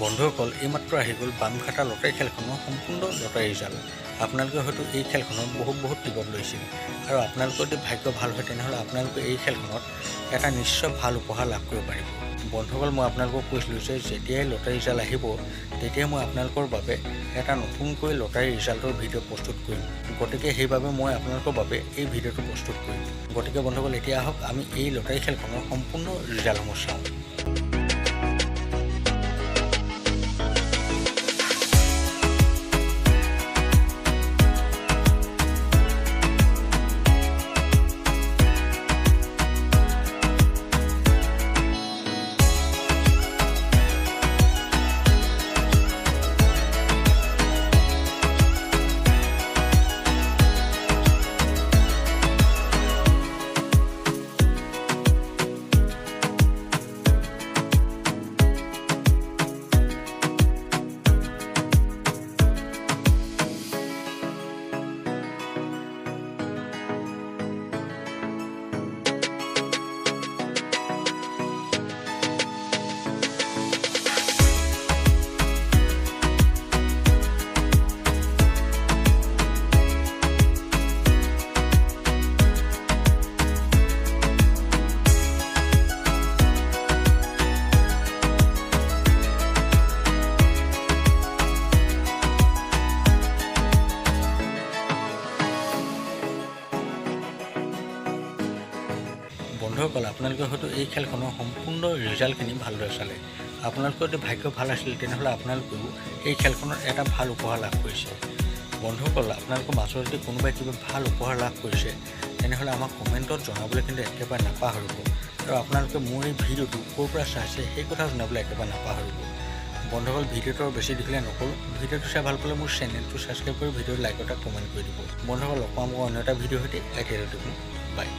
বন্ধুসকল এইমাত্ৰ আহি গ'ল বামঘাটা লটাৰী খেলখনৰ সম্পূৰ্ণ লটাৰী ৰিজাল্ট। আপোনালোকে হয়তো এই খেলখনত বহুত টিকট লৈছিল আৰু আপোনালোকৰ যদি ভাগ্য ভাল হয় তেনেহ'লে আপোনালোকে এই খেলখনত এটা নিশ্চয় ভাল উপহাৰ লাভ কৰিব পাৰিব। বন্ধুসকল মই আপোনালোকক কৈছিলোঁ যে যেতিয়াই লটাৰী ৰিজাল্ট আহিব তেতিয়াই মই আপোনালোকৰ বাবে এটা নতুনকৈ লটাৰী ৰিজাল্টৰ ভিডিঅ' প্ৰস্তুত কৰিম। গতিকে সেইবাবে মই আপোনালোকৰ বাবে এই ভিডিঅ'টো প্ৰস্তুত কৰিম। গতিকে বন্ধুসকল এতিয়া আহক আমি এই লটাৰী খেলখনৰ সম্পূৰ্ণ ৰিজাল্টসমূহ চাওঁ। বন্ধুসকল আপোনালোকে হয়তো এই খেলখনৰ সম্পূৰ্ণ ৰিজাল্টখিনি ভালদৰে চালে। আপোনালোকৰ যদি ভাগ্য ভাল আছিল তেনেহ'লে আপোনালোকেও এই খেলখনৰ এটা ভাল উপহাৰ লাভ কৰিছে। বন্ধুসকল আপোনালোকৰ মাজত যদি কোনোবাই কিবা ভাল উপহাৰ লাভ কৰিছে তেনেহ'লে আমাক কমেণ্টত জনাবলৈ কিন্তু একেবাৰে নাপাহৰিব আৰু আপোনালোকে মোৰ এই ভিডিঅ'টো ক'ৰ পৰা চাইছে সেই কথা জনাবলৈ একেবাৰে নাপাহৰিব। বন্ধুসকল ভিডিঅ'টো বেছি দীঘলীয়া নকৰোঁ, ভিডিঅ'টো চাই ভাল পালে মোৰ চেনেলটো ছাবস্ক্ৰাইব কৰি ভিডিঅ'ত লাইক এটা কমেণ্ট কৰি দিব। বন্ধুসকল লগ পাম অন্য এটা ভিডিঅ' সৈতে একেলগে বাই।